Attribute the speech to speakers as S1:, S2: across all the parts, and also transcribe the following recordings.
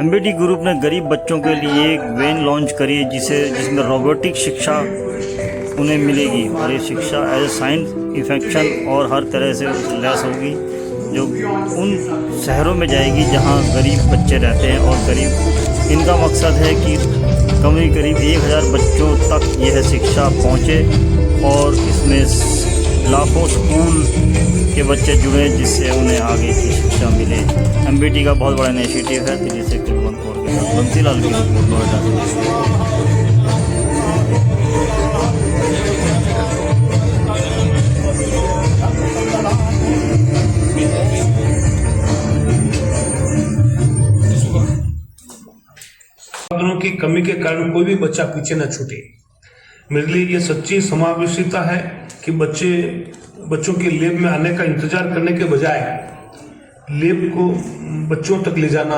S1: MBT group ने गरीब बच्चों के लिए एक वैन लॉन्च करी है जिसमें रोबोटिक शिक्षा उन्हें मिलेगी और ये शिक्षा एज ए साइंस इफेक्शन और हर तरह से लैस होगी, जो उन शहरों में जाएगी जहां गरीब बच्चे रहते हैं। और गरीब इनका मकसद है कि करीब 1000 बच्चों तक यह शिक्षा पहुंचे और इसमें लाखों स्कूल के बच्चे जुड़े जिससे उन्हें आगे की शिक्षा मिले। एमबीटी का बहुत बड़ा इनिशिएटिव है। दिल्ली से कुलवंत कौर के साथ बंसीलाल की रिपोर्ट, नोएडा।
S2: संसाधनों की कमी के कारण कोई भी बच्चा पीछे न छूटे। मेरे लिए ये सच्ची समावेशिता है कि बच्चों के लैब में आने का इंतजार करने के बजाय लैब को बच्चों तक ले जाना,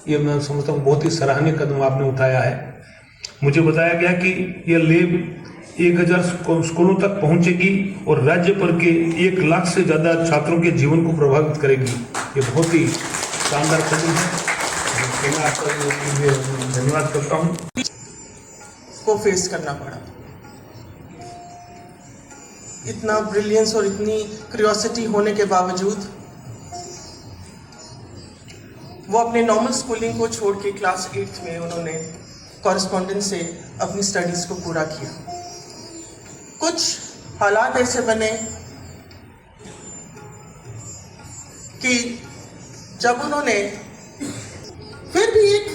S2: ये मैं समझता हूँ बहुत ही सराहनीय कदम आपने उठाया है। मुझे बताया गया कि यह लैब 1000 स्कूलों तक पहुंचेगी और राज्य भर के 1 लाख से ज़्यादा छात्रों के जीवन को प्रभावित करेगी। ये बहुत ही शानदार कदम है। मैं आपका धन्यवाद करता हूँ।
S3: को फेस करना पड़ा, इतना ब्रिलियंस और इतनी क्यूरियोसिटी होने के बावजूद वो अपने नॉर्मल स्कूलिंग को छोड़ के क्लास 8th में उन्होंने कॉरेस्पॉन्डेंस से अपनी स्टडीज़ को पूरा किया। कुछ हालात ऐसे बने कि जब उन्होंने फिर भी एक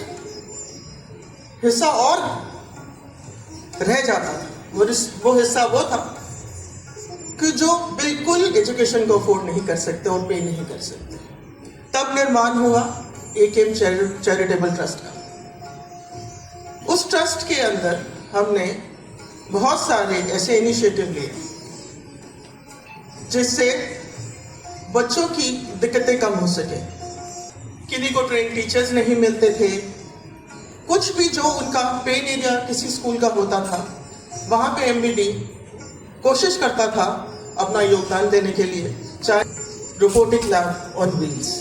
S3: हिस्सा और रह जाता था, वो हिस्सा वो था कि जो बिल्कुल एजुकेशन को अफोर्ड नहीं कर सकते और पे नहीं कर सकते। तब निर्माण हुआ एकेएम चैरिटेबल ट्रस्ट का। उस ट्रस्ट के अंदर हमने बहुत सारे ऐसे इनिशिएटिव लिए जिससे बच्चों की दिक्कतें कम हो सके। किन्हीं को ट्रेन टीचर्स नहीं मिलते थे, कुछ भी जो उनका पेन एरिया किसी स्कूल का होता था वहाँ पे एमबीडी कोशिश करता था अपना योगदान देने के लिए, चाहे robotic lab on wheels.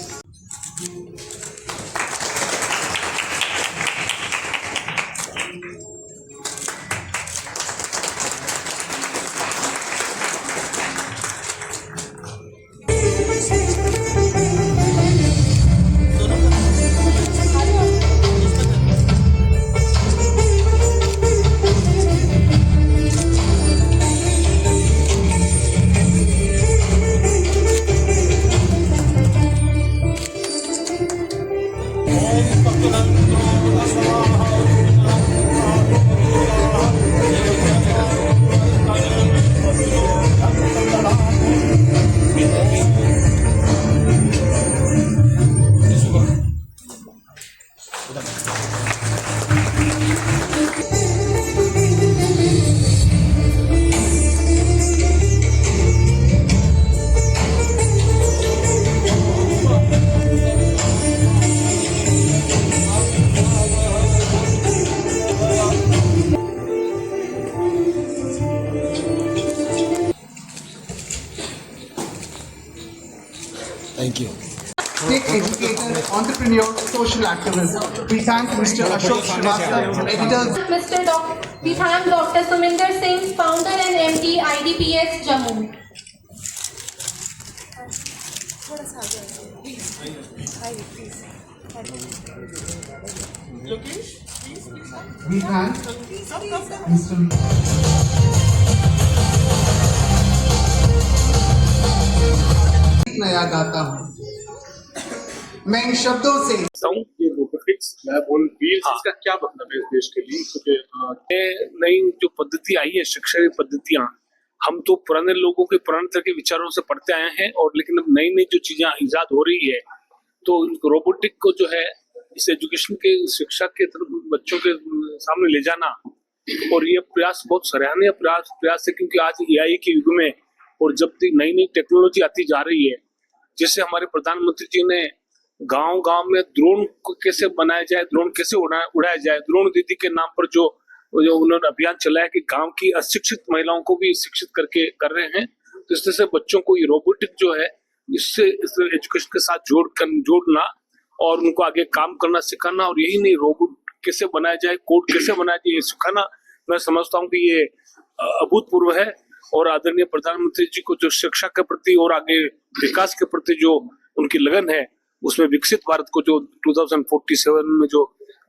S4: Thank you.
S5: Educator, entrepreneur, social activist. We thank Mr. Ashok Srivastava, editor.
S6: We thank Dr. Suminder Singh, founder and MD, IDPS, Jammu.
S5: We thank Mr. मैं याद आता हूँ, मैं इन शब्दों से
S7: ये रोबोटिक्स लैब ऑन व्हील्स, इसका क्या मतलब है इस देश के लिए? क्योंकि नई जो पद्धति आई है, शिक्षा की पद्धतियां, हम तो पुराने लोगों के पुराने तरह के विचारों से पढ़ते आए हैं, और लेकिन अब नई नई जो चीजें इजाद हो रही है, तो रोबोटिक को जो है इस एजुकेशन के शिक्षा के तरफ बच्चों के सामने ले जाना, और ये प्रयास बहुत सराहनीय प्रयास है। क्योंकि आज एआई के युग में और जब नई नई टेक्नोलॉजी आती जा रही है, जैसे हमारे प्रधानमंत्री जी ने गांव-गांव में ड्रोन को कैसे बनाया जाए, ड्रोन कैसे उड़ाया जाए, ड्रोन दीदी के नाम पर जो उन्होंने अभियान चलाया कि गांव की अशिक्षित महिलाओं को भी शिक्षित करके कर रहे हैं। तो इस तरह से बच्चों को ये रोबोटिक जो है इससे एजुकेशन के साथ जोड़ना और उनको आगे काम करना सिखाना, और यही नहीं रोबोट कैसे बनाया जाए, कोड कैसे बनाया जाए, ये सिखाना। मैं समझता हूँ कि ये अभूतपूर्व है, और आदरणीय प्रधानमंत्री जी को जो शिक्षा के प्रति और आगे विकास के प्रति जो उनकी लगन है, उसमें विकसित भारत को जो 2047 में जो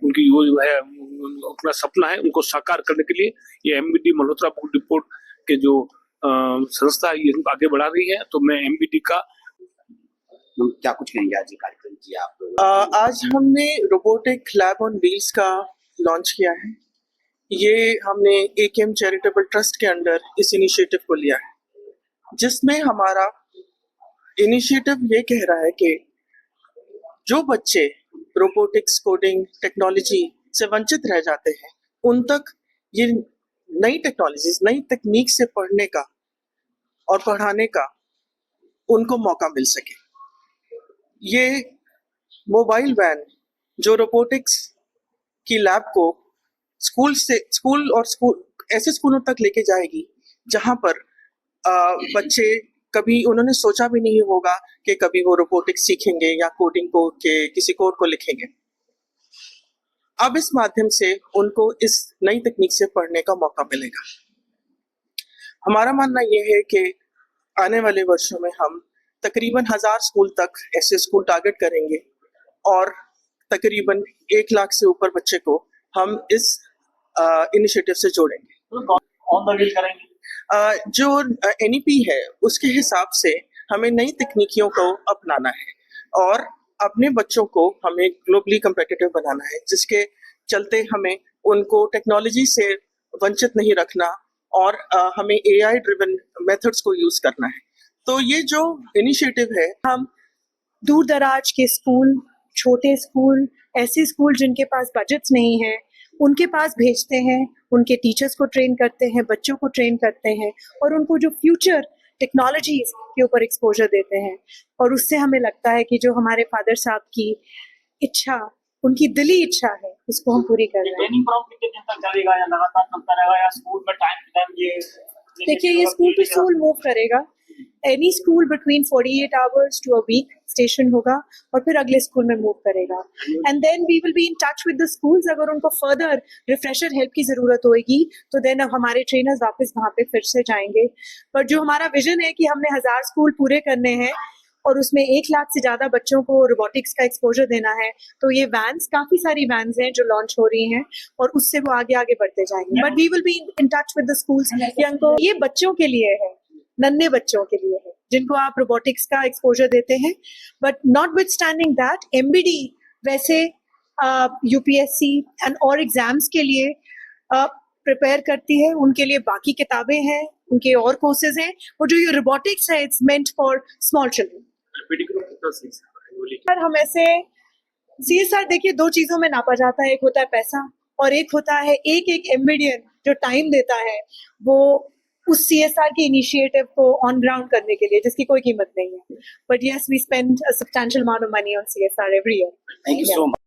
S7: उनकी योजना है, अपना सपना है, उनको साकार करने के लिए ये एमबीडी मल्होत्रा बुक डिपो के जो संस्था है, ये आगे बढ़ा रही है। तो मैं एमबीडी का
S4: क्या कुछ कहेंगे आज ये कार्यक्रम किया आप लोग?
S3: आज हमने रोबोटिक लैब ऑन व्हील्स का लॉन्च किया है। ये हमने एकेएम चैरिटेबल ट्रस्ट के अंडर इस इनिशिएटिव को लिया है, जिसमें हमारा इनिशिएटिव ये कह रहा है कि जो बच्चे रोबोटिक्स, कोडिंग, टेक्नोलॉजी से वंचित रह जाते हैं, उन तक ये नई टेक्नोलॉजीज, नई तकनीक से पढ़ने का और पढ़ाने का उनको मौका मिल सके। ये मोबाइल वैन जो रोबोटिक्स की लैब को स्कूल ऐसे स्कूलों तक लेके जाएगी जहां पर बच्चे कभी उन्होंने सोचा भी नहीं होगा कि कभी वो रोबोटिक्स सीखेंगे या कोडिंग को के किसी कोड को लिखेंगे। अब इस माध्यम से उनको इस नई तकनीक से पढ़ने का मौका मिलेगा। हमारा मानना यह है कि आने वाले वर्षों में हम तकरीबन 1000 स्कूल तक ऐसे स्कूल टारगेट करेंगे, और तकरीबन 1 लाख से ऊपर बच्चे को हम इस इनिशिएटिव से जोड़ेंगे।
S1: ऑन द व्हील करेंगे।
S3: जो एनईपी है उसके हिसाब से हमें नई तकनीकियों को अपनाना है और अपने बच्चों को हमें ग्लोबली कम्पिटिटिव बनाना है, जिसके चलते हमें उनको टेक्नोलॉजी से वंचित नहीं रखना और हमें एआई ड्रिवन मेथड्स को यूज करना है। तो ये जो इनिशिएटिव है,
S8: हम दूर दराज के स्कूल, छोटे स्कूल, ऐसे स्कूल जिनके पास बजट्स नहीं है, उनके पास भेजते हैं, उनके टीचर्स को ट्रेन करते हैं, बच्चों को ट्रेन करते हैं और उनको जो फ्यूचर टेक्नोलॉजीज के ऊपर एक्सपोजर देते हैं। और उससे हमें लगता है कि जो हमारे फादर साहब की इच्छा, उनकी दिली इच्छा है, उसको हम पूरी कर रहे हैं।
S1: ट्रेनिंग प्रोग्राम कितने दिन तक चलेगा या लगातार चलता रहेगा, या स्कूल में टाइम टू टाइम ये
S8: देखिए, ये स्कूल टू स्कूल मूव करेगा। Any school between 48 hours to a week station होगा और फिर अगले स्कूल में मूव करेगा। And then we will be in touch with the schools. अगर उनको फर्दर रिफ्रेशर हेल्प की जरूरत होगी तो देन हमारे ट्रेनर्स वापस वहां पे फिर से जाएंगे। पर जो हमारा विजन है कि हमने 1000 स्कूल पूरे करने हैं और उसमें 1 लाख से ज्यादा बच्चों को रोबोटिक्स का एक्सपोजर देना है, तो ये वैन्स, काफी सारी वैन्स हैं जो लॉन्च हो रही हैं और उससे वो आगे आगे बढ़ते जाएंगे। But we will be in touch with the schools. ये बच्चों के लिए है, नन्हे बच्चों के लिए है जिनको आप रोबोटिक्स का एक्सपोजर देते हैं। बट नॉटविथस्टैंडिंग दैट, एमबीडी वैसे यूपीएससी एंड और एग्जाम्स के लिए प्रिपेयर करती है। उनके लिए बाकी किताबें हैं, उनके और कोर्सेज हैं, और जो ये रोबोटिक्स है, it's meant for small children. हम ऐसे सीएसआर देखिए 2 चीजों में नापा जाता है, एक होता है पैसा और एक होता है एक एमबीडियन जो टाइम देता है वो उस सीएसआर के इनिशिएटिव को ऑन ग्राउंड करने के लिए, जिसकी कोई कीमत नहीं है। But yes, we spend a substantial amount of money on CSR every year.
S4: Thank you so much.